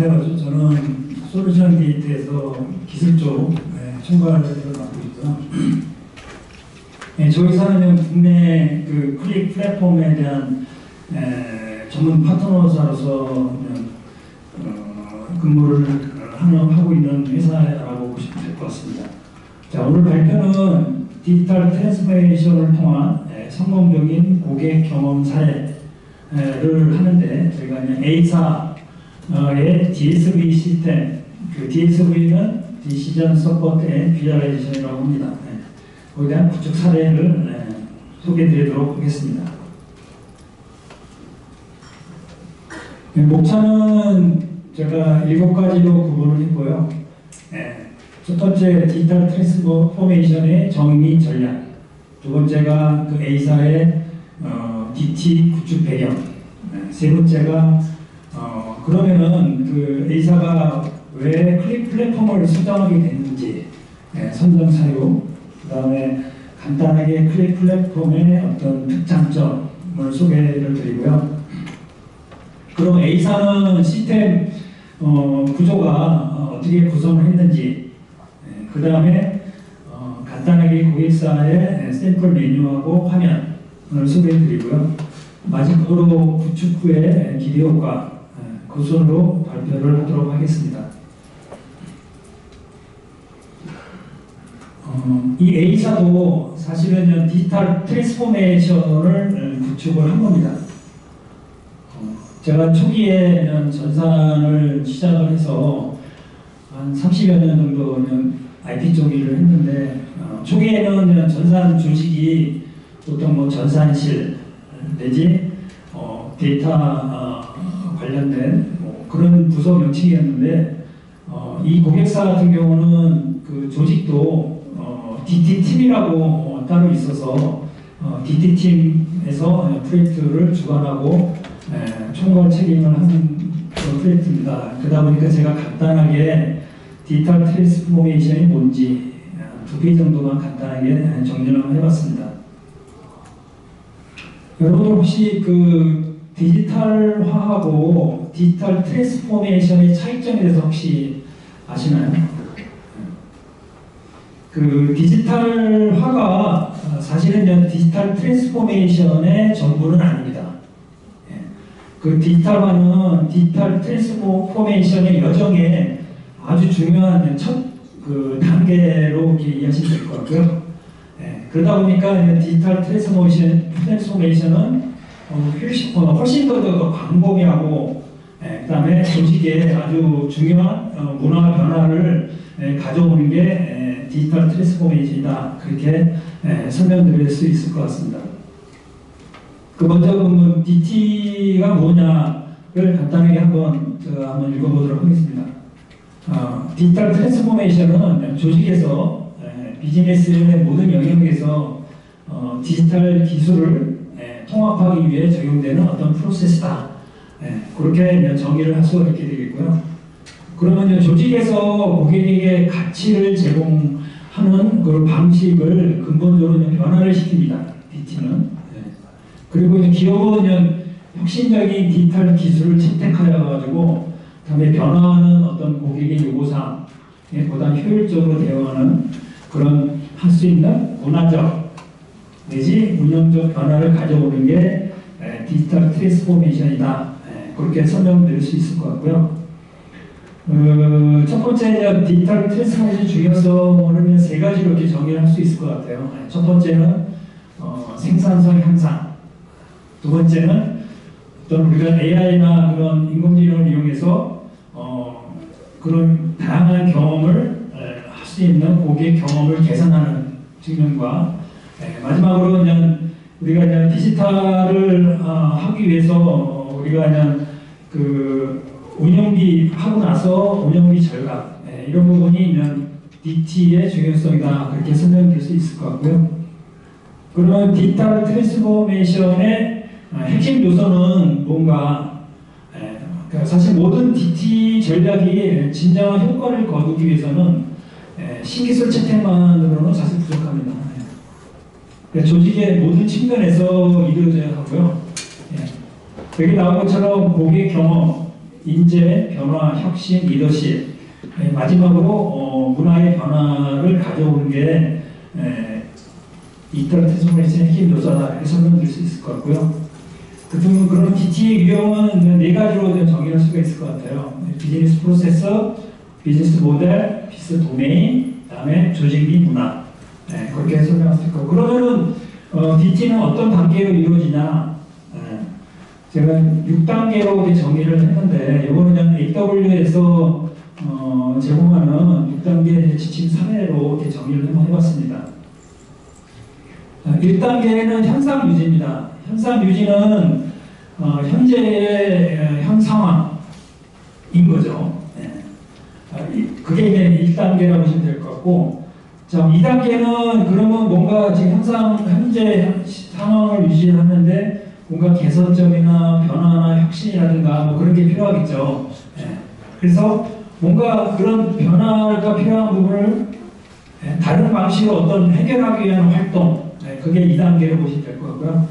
안녕하세요. 저는 솔루션 게이트에서 기술 쪽 총괄을 맡고 있고요. 저희 사는 국내 그 클릭 플랫폼에 대한 전문 파트너사로서 근무를 하고 있는 회사라고 보시면 될 것 같습니다. 자, 오늘 발표는 디지털 트랜스포메이션을 통한 성공적인 고객 경험 사례를 하는데, 저희가 A사의 DSV 시스템, 그 DSV는 디시전 서포트 앤 비주얼라이제이션이라고 합니다. 거기에 대한 구축 사례를 소개해 드리도록 하겠습니다. 목차는 제가 7가지로 구분을 했고요. 첫 번째 디지털 트랜스포메이션의 정의 전략, 두 번째가 그 A사의 DT 구축 배경, 세 번째가 그러면은 그 A사가 왜 클릭 플랫폼을 선정하게 됐는지 선정 사유, 그 다음에 간단하게 클릭 플랫폼의 어떤 특장점을 소개를 드리고요. 그럼 A사는 시스템 구조가 어떻게 구성을 했는지, 그 다음에 간단하게 고객사의 샘플 메뉴하고 화면을 소개해 드리고요. 마지막으로 구축 후의 기대효과, 그 순으로 발표를 하도록 하겠습니다. 이 A사도 사실은 디지털 트랜스포메이션을 구축을 한 겁니다. 제가 초기에 전산을 시작을 해서 한 30여 년 정도는 IT 쪽 일을 했는데, 초기에는 전산 조직이 보통 뭐 전산실 내지 데이터 관련된 그런 부서 명칭이었는데, 이 고객사 같은 경우는 그 조직도 DT팀이라고 따로 있어서 DT팀에서 프로젝트를 주관하고 총괄 책임을 하는 그런 프로젝트입니다. 그러다 보니까 제가 간단하게 디지털 트랜스포메이션이 뭔지 2페이지 정도만 간단하게 정리를 해봤습니다. 여러분 혹시 그 디지털화하고 디지털 트랜스포메이션의 차이점에 대해서 혹시 아시나요? 그 디지털화가 사실은 디지털 트랜스포메이션의 전부는 아닙니다. 그 디지털화는 디지털 트랜스포메이션의 여정에 아주 중요한 첫 그 단계로 이해하시면 될 것 같고요. 그러다 보니까 디지털 트랜스포메이션은 훨씬 더 광범위하고, 그 다음에 조직에 아주 중요한 문화 변화를 가져오는 게 디지털 트랜스포메이션이다, 그렇게 설명드릴 수 있을 것 같습니다. 그 먼저 DT가 뭐냐를 간단하게 한번 읽어보도록 하겠습니다. 디지털 트랜스포메이션은 조직에서 비즈니스의 모든 영역에서 디지털 기술을 통합하기 위해 적용되는 어떤 프로세스다, 그렇게 정의를 할 수가 있게 되겠고요. 그러면 조직에서 고객에게 가치를 제공하는 그 방식을 근본적으로 변화를 시킵니다, DT는. 그리고 기업은 혁신적인 디지털 기술을 채택하여 가지고 다음에 변화하는 어떤 고객의 요구사항에 보다 효율적으로 대응하는 그런 할 수 있는 문화적 내지 운영적 변화를 가져오는 게 디지털 트랜스포메이션이다, 그렇게 설명드릴 수 있을 것 같고요. 첫 번째 디지털 트랜스포메이션 중요성을 3가지로 이렇게 정의를 할 수 있을 것 같아요. 첫 번째는 생산성 향상, 두 번째는 어떤 우리가 AI나 그런 인공지능을 이용해서 그런 다양한 경험을 할 수 있는 고객 경험을 개선하는 측면과, 마지막으로 우리가 디지털을 하기 위해서 우리가 그 운영비 하고 나서 운영비 절감, 이런 부분이 DT의 중요성이다, 그렇게 설명드릴 수 있을 것 같고요. 그러면 디지털 트랜스포메이션의 핵심 요소는 뭔가, 사실 모든 DT 전략이 진정한 효과를 거두기 위해서는 신기술 채택만으로는 사실 부족합니다. 조직의 모든 측면에서 이루어져야 하고요. 여기 나온 것처럼 고객 경험, 인재, 변화, 혁신, 리더십. 마지막으로 문화의 변화를 가져오는 게 디지털 트랜스포메이션의 핵심 요소다 이렇게 설명드릴 수 있을 것 같고요. 그런 DT의 유형은 네 가지로 정의할 수가 있을 것 같아요. 비즈니스 프로세서, 비즈니스 모델, 비즈니스 도메인, 그다음에 조직 및 문화. 그렇게 설명할 수 있고, 그러면은 DT는 어떤 단계로 이루어지냐? 제가 6단계로 정의를 했는데, 이거는 AW에서 제공하는 6단계 지침 사례로 정의를 한번 해봤습니다. 1단계는 현상 유지입니다. 현상 유지는 현재의 현 상황인 거죠. 그게 이제 1단계라고 보시면 될 것 같고, 자, 2단계는 그러면 뭔가 지금 현재 상황을 유지하는데 뭔가 개선점이나 변화나 혁신이라든가 뭐 그런 게 필요하겠죠. 그래서 뭔가 그런 변화가 필요한 부분을 다른 방식으로 어떤 해결하기 위한 활동, 그게 2단계로 보시면 될 것 같고요.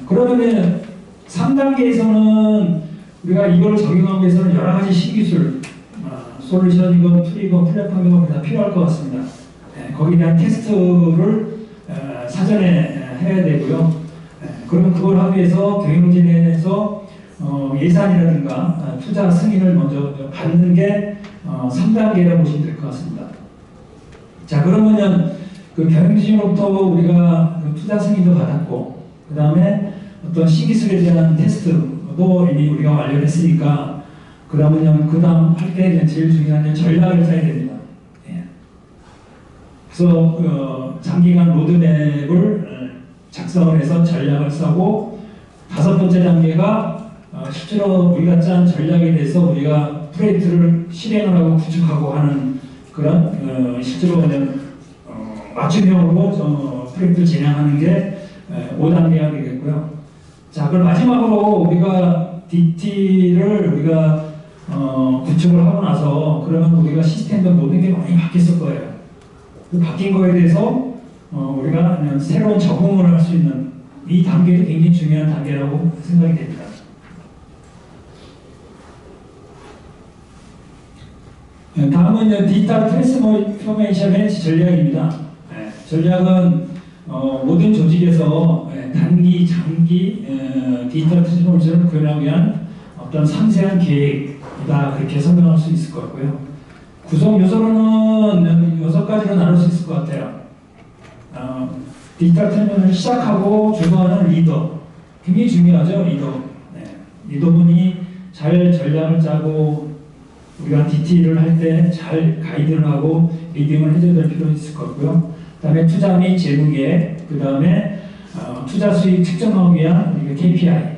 그러면 3단계에서는 우리가 이걸 적용하기 위해서는 여러 가지 신기술, 솔루션이건 툴이건 플랫폼이건 다 필요할 것 같습니다. 거기에 대한 테스트를 사전에 해야 되고요. 그러면 그걸 하기 위해서 경영진에서 예산이라든가 투자 승인을 먼저 받는 게 3단계라고 보시면 될 것 같습니다. 자, 그러면은 그 경영진으로부터 우리가 그 투자 승인도 받았고, 그 다음에 어떤 신기술에 대한 테스트도 이미 우리가 완료를 했으니까, 그 다음 할 때 제일 중요한 전략을 짜야 됩니다. 그래서 장기간 로드맵을 작성을 해서 전략을 짜고, 5번째 단계가 실제로 우리가 짠 전략에 대해서 우리가 프로젝트를 실행을 하고 구축하고 하는 그런 실제로 맞춤형으로 프로젝트를 진행하는 게 5단계가 되겠고요. 자, 그럼 마지막으로 우리가 DT를 우리가 구축을 하고 나서 그러면 우리가 시스템도 모든 게 많이 바뀌었을 거예요. 그 바뀐 거에 대해서 우리가 그냥 새로운 적응을 할 수 있는 이 단계도 굉장히 중요한 단계라고 생각이 됩니다. 다음은 디지털 트랜스포메이션의 전략입니다. 전략은 모든 조직에서 단기, 장기 디지털 트랜스포메이션을 구현하기 위한 어떤 상세한 계획이다, 그렇게 설명할 수 있을 것 같고요. 구성 요소로는 6가지로 나눌 수 있을 것 같아요. 디지털 트랜스포메이션을 시작하고 주도하는 리더, 굉장히 중요하죠. 리더분이 잘 전략을 짜고 우리가 DT를 할 때 잘 가이드를 하고 리딩을 해줘야 될 필요가 있을 것 같고요. 그 다음에 투자 및 재무 계획, 그 다음에 투자 수익 측정하기 위한 우리가 KPI.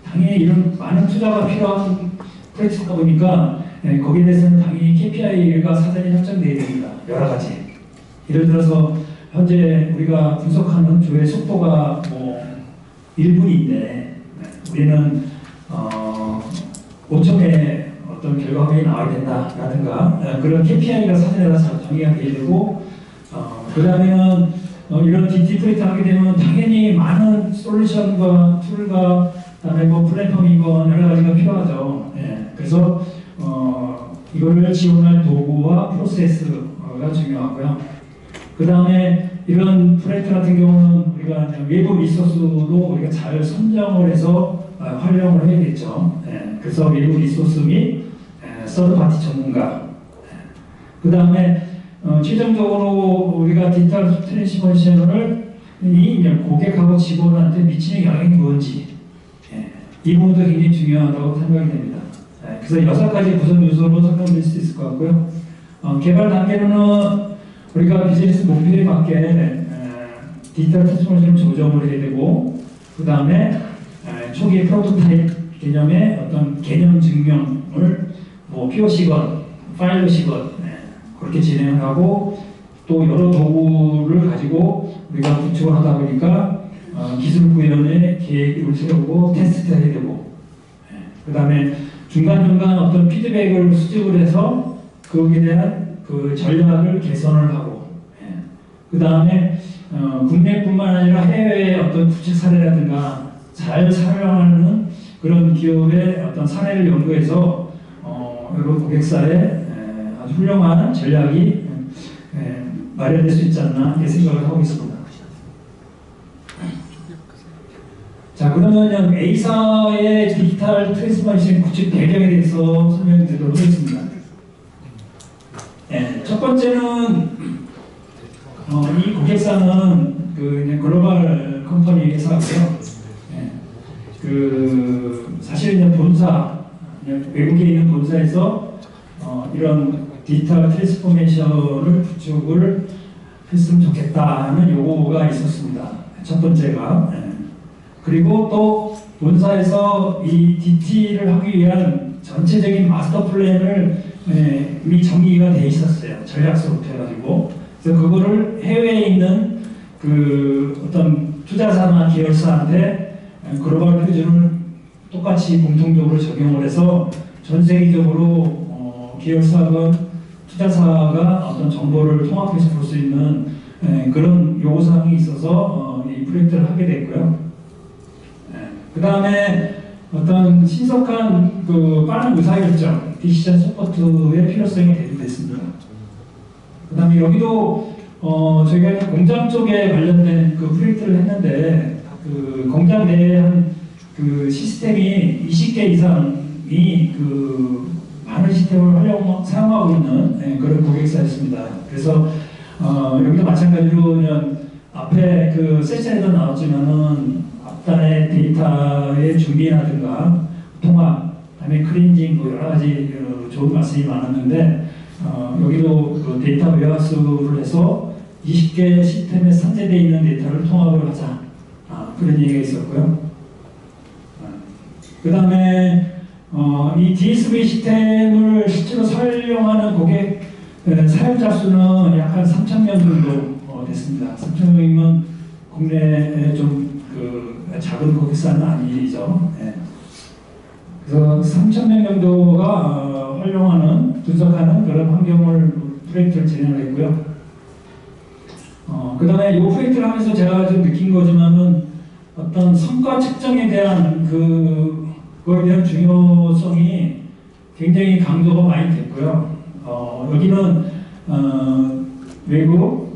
당연히 이런 많은 투자가 필요한 프로젝트다 보니까 거기에 대해서는 당연히 KPI가 사전에 설정되어야 됩니다. 여러 가지. 예를 들어서 현재 우리가 분석하는 조회 속도가 뭐 1분인데 우리는 5초에 어떤 결과물이 나와야 된다라든가 그런 KPI가 사전에 정의가 되어야 되고, 그 다음에는 이런 DT 프로젝트 하게 되면 당연히 많은 솔루션과 툴과 그다음에 뭐 플랫폼이건 여러 가지가 필요하죠. 그래서 이거를 지원할 도구와 프로세스가 중요하고요. 그 다음에 이런 프로젝트 같은 경우는 우리가 외부 리소스도 우리가 잘 선정을 해서 활용을 해야겠죠. 그래서 외부 리소스 및 서드파티 전문가. 그 다음에 최종적으로 우리가 디지털 트랜스포메이션을 고객하고 직원한테 미치는 영향이 뭔지, 이 부분도 굉장히 중요하다고 생각이 됩니다. 그래서 6가지 구성 요소로 설명드릴 수 있을 것 같고요. 개발 단계로는 우리가 비즈니스 목표에 맞게 디지털 트랜스포메이션을 조정을 해야 되고, 그 다음에 초기 프로토타입 개념의 어떤 개념 증명을 뭐 POC건 파일럿이건 그렇게 진행을 하고, 또 여러 도구를 가지고 우리가 구축을 하다 보니까 기술 구현의 계획을 세우고 테스트 해야 되고, 그 다음에 중간중간 어떤 피드백을 수집을 해서 거기에 대한 그 전략을 개선을 하고, 그 다음에 국내뿐만 아니라 해외의 어떤 구체 사례라든가 잘 사용하는 그런 기업의 어떤 사례를 연구해서 여러 고객사에 아주 훌륭한 전략이 마련될 수 있지 않나 이렇게 생각을 하고 있습니다. 자, 그러면 A사의 디지털 트랜스포메이션 구축 배경에 대해서 설명드리도록 하겠습니다. 첫 번째는 이 고객사는 글로벌 컴퍼니 회사고요. 사실 이제 본사, 외국에 있는 본사에서 이런 디지털 트랜스포메이션을 구축을 했으면 좋겠다는 요구가 있었습니다. 첫 번째가. 그리고 또 본사에서 이 DT를 하기 위한 전체적인 마스터 플랜을 이미 정리가 돼 있었어요. 전략서부터 해가지고. 그래서 그거를 해외에 있는 어떤 투자사나 계열사한테 글로벌 표준을 똑같이 공통적으로 적용을 해서 전 세계적으로 계열사가 투자사가 어떤 정보를 통합해서 볼 수 있는 그런 요구사항이 있어서 이 프로젝트를 하게 됐고요. 그 다음에 어떤 신속한 빠른 의사결정, 디시전 서포트의 필요성이 대두됐습니다. 그 다음에 여기도 저희가 공장 쪽에 관련된 프로젝트를 했는데 공장 내에 한 시스템이 20개 이상이 많은 시스템을 사용하고 있는 그런 고객사였습니다. 그래서 여기도 마찬가지로 앞에 세션에도 나왔지만은 앞단의 데이터의 준비라든가 통합, 그다음에 클린징 여러 가지 좋은 말씀이 많았는데 여기도 데이터 웨어하우스를 해서 20개 시스템에 산재되어 있는 데이터를 통합을 하자 그런 얘기가 있었고요. 그 다음에 이 DSV 시스템을 실제로 사용하는 고객 사용자 수는 약 한 3,000명 정도 됐습니다. 3,000명이면 국내에 좀 작은 고객사는 아니죠. 그래서 3,000명 정도가 활용하는, 분석하는 그런 환경을 프로젝트를 진행을 했고요. 그 다음에 이 프로젝트를 하면서 제가 좀 느낀 거지만은 어떤 성과 측정에 대한 그거에 대한 중요성이 굉장히 강조가 많이 됐고요. 여기는 외국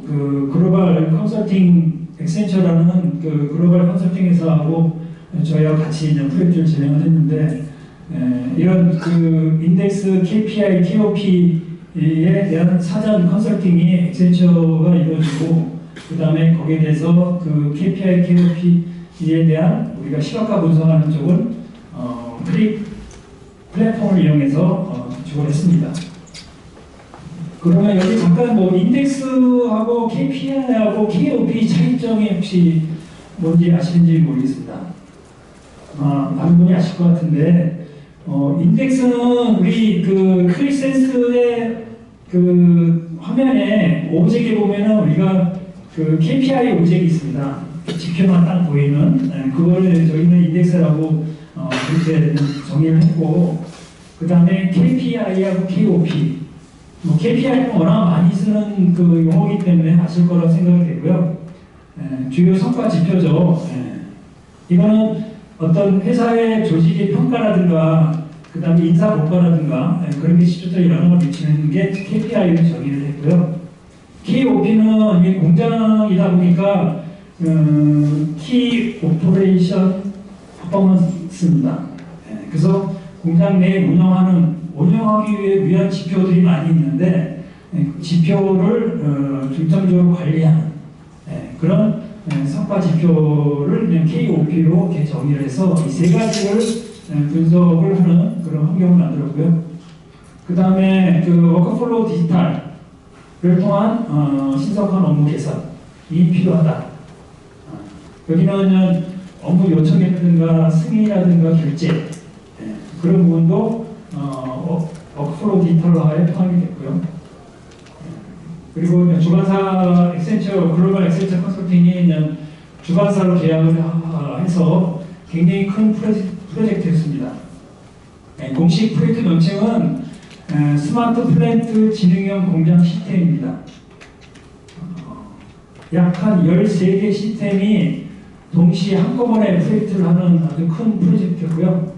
글로벌 컨설팅 엑센처라는 글로벌 컨설팅 회사하고 저희와 같이 이제 프로젝트를 진행을 했는데 이런 인덱스 KPI, KOP에 대한 사전 컨설팅이 엑센처가 이루어지고 그 다음에 거기에 대해서 KPI, KOP에 대한 우리가 시각화 분석하는 쪽은 플랫폼을 이용해서 구축을 했습니다. 그러면 여기 잠깐 인덱스하고 KPI하고 KOP 차이점이 혹시 뭔지 아시는지 모르겠습니다. 많은 분이 아실 것 같은데 인덱스는 우리 크리센스의 화면에 오브젝에 보면은 우리가 KPI 오브젝이 있습니다. 지표만 딱 보이는 그거를 저희는 인덱스라고 그렇게 정의를 했고 그 다음에 KPI하고 KOP KPI는 워낙 많이 쓰는 용어이기 때문에 아실 거라고 생각이 되고요. 주요 성과 지표죠. 이거는 어떤 회사의 조직의 평가라든가 그 다음에 인사 고과라든가 그런 게 실질적으로 영향을 미치는 게 KPI로 정의를 했고요. KOP는 이게 공장이다 보니까 키 오퍼레이션 퍼포먼스입니다. 그래서 공장 내에 운영하기 위한 지표들이 많이 있는데 지표를 중점적으로 관리하는 그런 성과 지표를 KOP로 이렇게 정의를 해서 이 세 가지를 분석을 하는 그런 환경을 만들었고요. 그 다음에 워크플로우 디지털을 통한 신속한 업무 개선이 필요하다. 여기는 업무 요청이라든가 승인이라든가 결제 그런 부분도 워크플로우 디지털화에 포함이 됐고요. 그리고 주관사 글로벌 엑센처 컨설팅이 주관사로 계약을 해서 굉장히 큰 프로젝트였습니다. 공식 프로젝트 명칭은 스마트 플랜트 지능형 공장 시스템입니다. 약 한 13개 시스템이 동시에 한꺼번에 프로젝트를 하는 아주 큰 프로젝트였고요.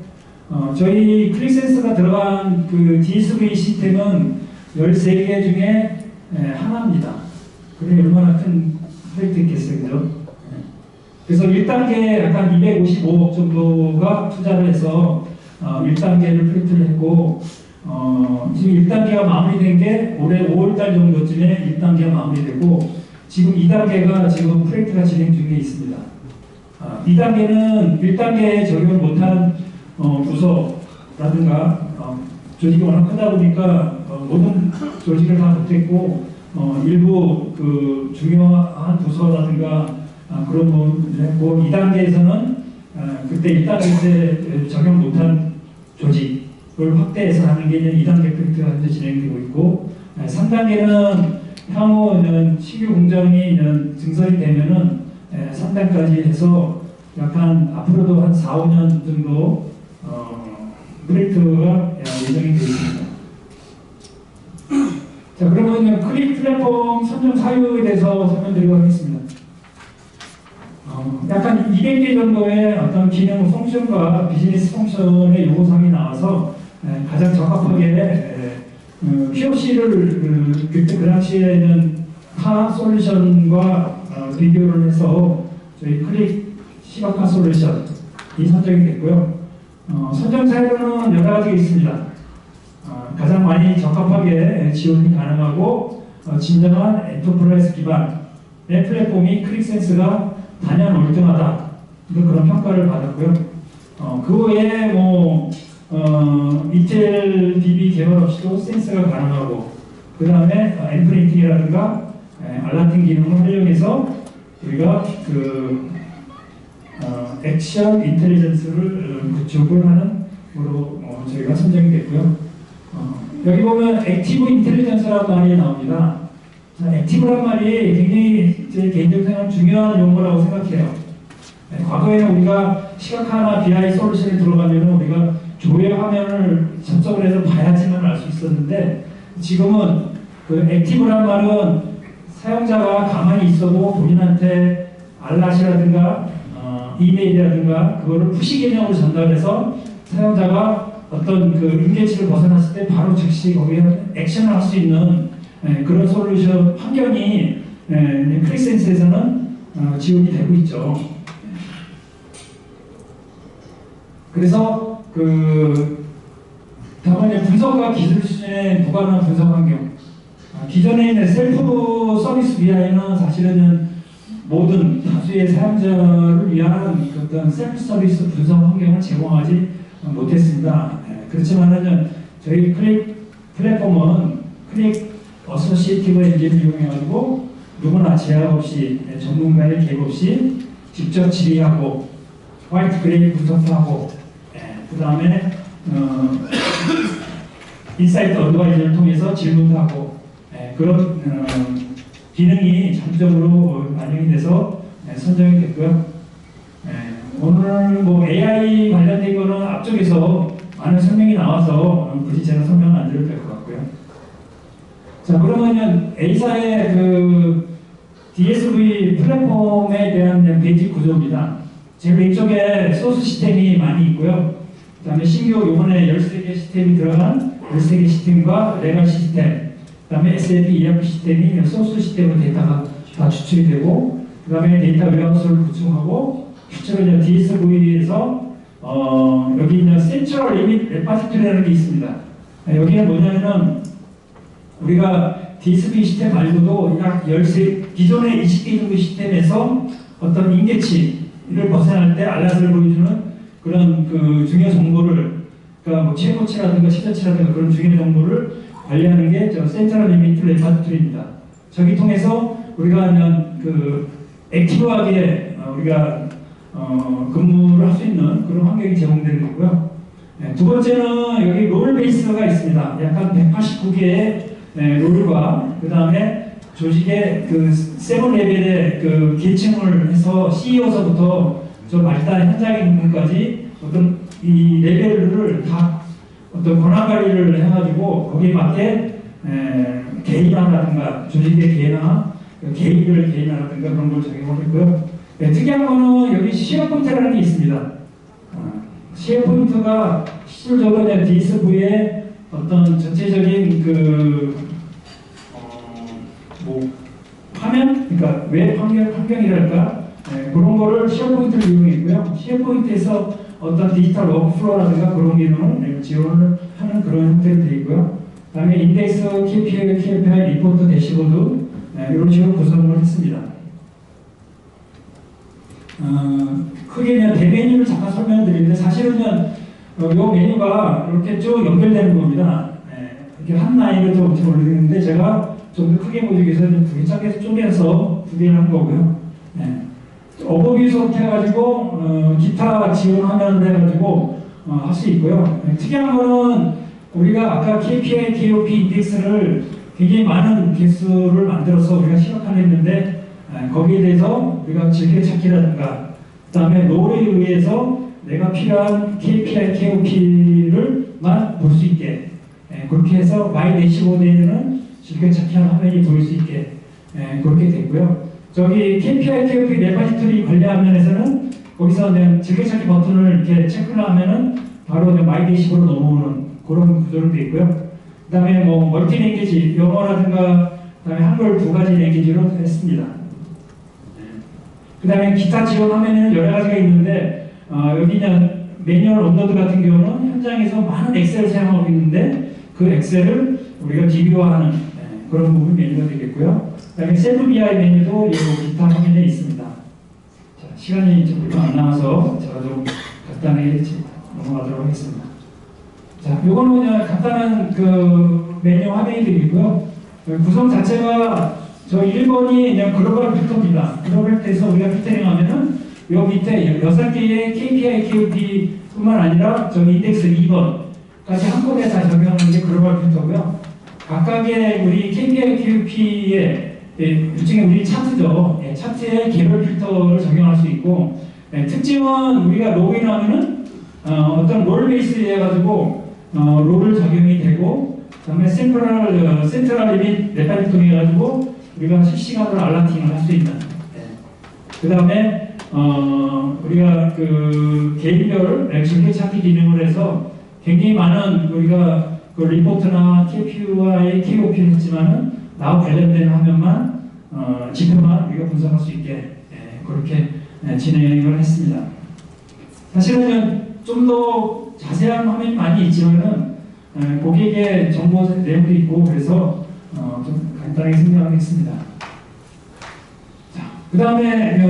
저희 클릭센서가 들어간 그 DSV 시스템은 13개 중에 하나입니다. 그게 얼마나 큰 프로젝트였겠어요, 그죠? 그래서 1단계에 약간 255억 정도가 투자를 해서 1단계를 프로젝트를 했고, 지금 1단계가 마무리된 게 올해 5월달 정도쯤에 1단계가 마무리되고, 지금 2단계가 지금 프로젝트가 진행 중에 있습니다. 2단계는 1단계에 적용을 못한 부서라든가 조직이 워낙 크다 보니까 모든 조직을 다 못했고, 일부 그 중요한 부서라든가 그런 부분을 했고, 2단계에서는 그때 1단계 때 적용 못한 조직을 확대해서 하는 게 2단계 프로젝트가 현재 진행되고 있고, 3단계는 향후 신규 공장이 증설이 되면은 3단까지 해서 약간 앞으로도 한 4, 5년 정도 프로젝트가 예정이 되어 있습니다. 자, 그러면 클릭 플랫폼 선정 사유에 대해서 설명드리도록 하겠습니다. 약간 200개 정도의 어떤 기능 펑션과 비즈니스 펑션의 요구사항이 나와서 가장 적합하게 POC를 그때 그 당시에는 타 솔루션과 비교를 해서 저희 클릭 시각화 솔루션이 선정이 됐고요. 선정 사유로는 여러 가지가 있습니다. 가장 많이 적합하게 지원이 가능하고 진정한 엔터프라이즈 기반의 플랫폼이 클릭센스가 단연 월등하다, 그런 평가를 받았고요. 그 외에 인텔 DB 개발 없이도 센서가 가능하고, 그 다음에 엠프린팅이라든가 알라팅 기능을 활용해서 우리가 액션 인텔리전스를 구축을 하는 으로 저희가 선정이 됐고요. 여기 보면 액티브 인텔리전스라는 말이 나옵니다. 액티브란 말이 굉장히 제 개인적으로 생각하는 중요한 용어라고 생각해요. 과거에는 우리가 시각화나 BI 솔루션에 들어가면 우리가 조회 화면을 접속을 해서 봐야지만 알 수 있었는데, 지금은 그 액티브란 말은 사용자가 가만히 있어도 본인한테 알람이라든가 이메일이라든가 그거를 푸시 개념으로 전달해서 사용자가 어떤 그 인게이지를 벗어났을 때 바로 즉시 거기에 액션을 할 수 있는 그런 솔루션 환경이 클릭센스에서는 지원이 되고 있죠. 그래서 다만 분석과 기술 수준에 무관한 분석 환경. 기존에 있는 셀프 서비스 BI는 사실은 모든 다수의 사용자를 위한 어떤 셀프 서비스 분석 환경을 제공하지 못했습니다. 그렇지만은 저희 클릭 플랫폼은 클릭 어소시에이티브 엔진을 이용해가지고 누구나 제약 없이, 전문가의 개입 없이 직접 질의하고 화이트 그레이 분석도 하고, 그 다음에 인사이트 어드바이저를 통해서 질문도 하고, 그런 기능이 장점으로 반영이 돼서 선정이 됐고요. 오늘 AI 관련된 거는 앞쪽에서 많은 설명이 나와서 굳이 제가 설명을 안 드려도 될 것 같고요. 자, 그러면 A사의 DSV 플랫폼에 대한 베이직 구조입니다. 제일 왼쪽에 소스 시스템이 많이 있고요. 그 다음에 신규 이번에 13개 시스템이 들어간 13개 시스템과 레갈 시스템, 그 다음에 SAP ERP 시스템이 소스 시스템으로 데이터가 다 추출이 되고, 그 다음에 데이터 웨어하우스를 구축하고, 실제로 DSV에서 여기 있는 센트럴 리밋 레파지토리라는 게 있습니다. 여기는 뭐냐면은 우리가 DSV 시스템 말고도 약 13, 기존의 20개 정도 시스템에서 어떤 인계치를 벗어날 때 알람을 보여주는 그런 중요 정보를, 그러니까 최고치라든가 시저치라든가 그런 중요 정보를 관리하는 게 센트럴 리밋 레파지토리입니다. 저기 통해서 우리가 액티브하게 우리가 근무를 할 수 있는 그런 환경이 제공되는 거고요. 두 번째는 여기 롤 베이스가 있습니다. 약간 189개의 롤과 그 다음에 조직의 세븐 레벨의 계층을 해서 CEO서부터 저 말단 현장에 있는 분까지 어떤 이 레벨을 다 어떤 권한 관리를 해가지고 거기에 맞게 개인화라든가 조직의 개인화, 개입을 개인화라든가 그런 걸 적용을 했고요. 네, 특이한 거는 여기 쉐어포인트라는 게 있습니다. 쉐어포인트가 실질적으로 DSV의 어떤 전체적인 뭐 화면, 그러니까 웹 환경이랄까, 네, 그런 거를 쉐어포인트를 이용했고요. 쉐어포인트에서 어떤 디지털 워크플로우라든가 그런 기능을 지원을 하는 그런 형태로 되어 있고요. 그 다음에 인덱스, KPI, 리포트, 대시보드, 네, 이런 식으로 구성을 했습니다. 크게 그냥 대메뉴를 잠깐 설명드리는데, 사실은 이 메뉴가 이렇게 쭉 연결되는 겁니다. 네, 이렇게 한 라인을 좀 올리는데, 제가 좀 더 크게 보기 위해서 두 개 짧게 쪼개서 두 개를 한 거고요. 네. 어버비부터 해가지고 기타 지원하면 해가지고 할 수 있고요. 네, 특이한 거는 우리가 아까 KPI, KOP 인덱스를 굉장히 많은 개수를 만들어서 우리가 시각화를 했는데, 거기에 대해서 우리가 즐겨찾기라든가 그 다음에 롤에 의해서 내가 필요한 KPI, KOP를만 볼 수 있게, 그렇게 해서 마이 대시보드에는 즐겨찾기하는 화면이 보일 수 있게 그렇게 됐고요. 저기 KPI, KOP 레파지토리 관리하는 면에서는 거기서 즐겨찾기 버튼을 이렇게 체크를 하면은 바로 마이 대시보드로 넘어오는 그런 구조로 되어 있고요. 그 다음에 뭐 멀티 랭귀지, 영어라든가 그 다음에 한글 두 가지 랭귀지로 했습니다. 그 다음에 기타 지원 화면에는 여러 가지가 있는데, 여기 매뉴얼 업로드 같은 경우는 현장에서 많은 엑셀을 사용하고 있는데, 그 엑셀을 우리가 DB화하는 그런 부분 메뉴가 되겠고요. 그 다음에 셀프 BI 메뉴도 이 기타 화면에 있습니다. 자, 시간이 좀 안 남아서 제가 좀 간단하게 넘어가도록 하겠습니다. 자, 요거는 그냥 간단한 메뉴 화면이 되겠고요. 구성 자체가 저 1번이 그냥 글로벌 필터입니다. 글로벌 필터에서 우리가 필터링 하면은 요 밑에 6개의 KPI, KOP 뿐만 아니라 저기 인덱스 2번까지 한꺼번에 다 적용하는 게 글로벌 필터고요. 각각의 우리 KPI, KOP의 일종의 우리 차트죠. 차트에 개별 필터를 적용할 수 있고, 특징은 우리가 로그인하면은 어떤 롤 베이스에 해가지고 롤을 적용이 되고, 그 다음에 센트럴 리밋 레파를 통해 가지고 우리가 실시간으로 알라팅을 할 수 있는. 그 다음에 우리가 개인별 즐겨찾기 기능을 해서 굉장히 많은 우리가 리포트나 KPI와 KOP를 했지만은 나와 관련된 화면만 지표만 우리가 분석할 수 있게 그렇게 진행을 했습니다. 사실은 좀 더 자세한 화면이 많이 있지만은 고객의 정보 내용도 있고 그래서 좀 간단하게 설명하겠습니다. 자, 그 다음에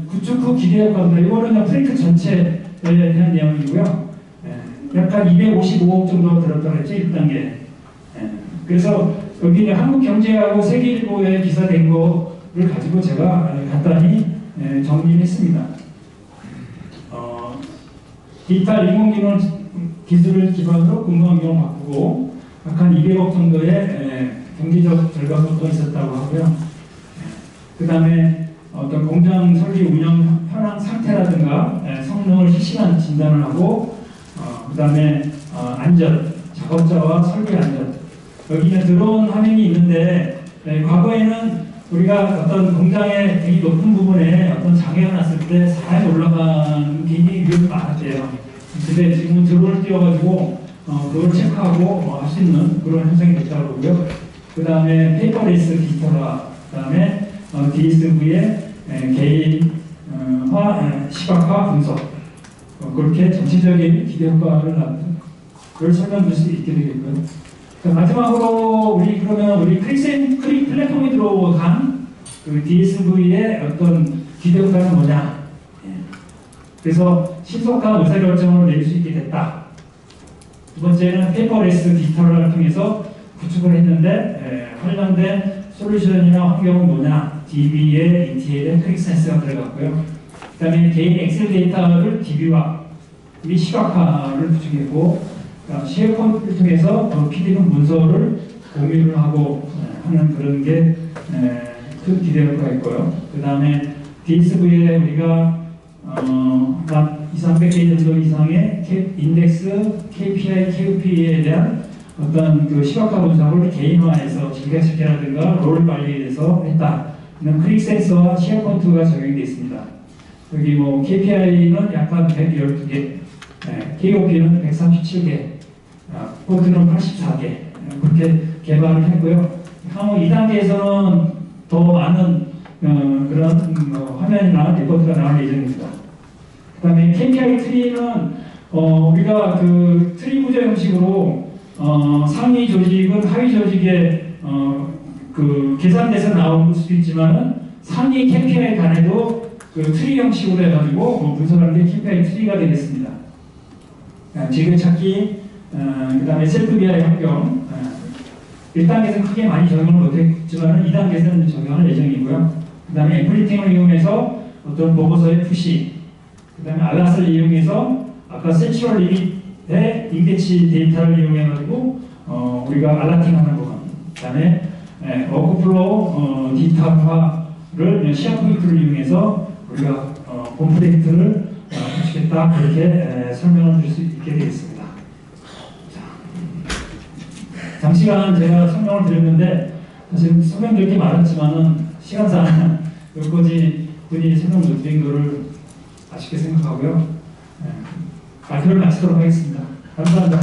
구축 후 기대 효과입니다. 이거는 프로젝트 전체에 대한 내용이고요. 약간 255억 정도 들었다고 했죠, 1단계. 그래서 여기 한국경제하고 세계일보에 기사된 거를 가지고 제가 간단히 정리했습니다. 디지털 인공지능 기술을 기반으로 근무환경을 바꾸고 약 한 200억 정도의 경제적 결과도 있었다고 하고요. 그 다음에 어떤 공장 설비 운영 현황 상태라든가 성능을 실시간 진단을 하고, 그 다음에 안전, 작업자와 설비 안전. 여기는 드론 화면이 있는데, 과거에는 우리가 어떤 공장의 되게 높은 부분에 어떤 장애가 났을 때 사람이 올라가는 굉장히 위험이 많았대요. 근데 지금은 드론을 띄워가지고 그걸 체크하고 할 수 있는 그런 현상이 됐다고 보고요. 그 다음에 페이퍼레스 디지털화, 그 다음에 DSV의 개인화, 시각화 분석, 그렇게 전체적인 기대 효과를 낳는 그걸 설명드릴 수 있게 되겠고요. 마지막으로 우리 크릭 플랫폼에 들어간 DSV의 어떤 기대 효과는 뭐냐? 그래서 신속한 의사결정을 내릴 수 있게 됐다. 두 번째는 페이퍼레스 디지털을 통해서 구축을 했는데 관련된 솔루션이나 환경은 뭐냐? DB에 ETL에 크릭 센서가 들어갔고요. 그 다음에 개인 엑셀 데이터를 DB화 및 시각화를 구축했고, 쉐어포인트를 통해서 PDF 문서를 공유를 하고 하는 그런 게 큰 기대 효과가 있고요. 그 다음에 DSV에 우리가 200-300개 정도 이상의 인덱스, KPI, KOP에 대한 어떤 시각화 분석을 개인화해서 즐겨찾기라든가 롤 관리에서 했다. 클릭 센서와 쉐어폰트가 적용되어 있습니다. 여기 뭐 KPI는 약간 112개, KOP는 137개, 포트는 84개 그렇게 개발을 했고요. 향후 2단계에서는 더 많은 그런 화면이나 리포트가 나올 예정입니다. 그 다음에 KPI 트리는 우리가 그 트리 구조 형식으로 상위 조직은 하위 조직에 그 계산돼서 나올 수도 있지만은 상위 KPI 간에도 그 트리 형식으로 해가지고 분석하는 게 KPI 트리가 되겠습니다. 지그찾기, 그 다음에 셀프 BI 환경, 1단계에서는 크게 많이 적용을 못했지만 2단계에서는 적용할 예정이고요. 그 다음에 애플리팅을 이용해서 어떤 보고서의 푸시, 그 다음에 알라스를 이용해서 아까 센츄럴 리밋의 잉대치 데이터를 이용해가지고 우리가 알라팅하는 부분, 그 다음에 워크플로우 디지털화를 시어포인트를 이용해서 우리가 본 프로젝트를 하시겠다 그렇게 설명을 드릴 수 있게 되겠습니다. 장시간 제가 설명을 드렸는데 사실 설명드릴 게 많았지만은 시간상 여기까지 분이 설명 못 드린 거를 아쉽게 생각하고요. 발표를 마치도록 하겠습니다. 감사합니다.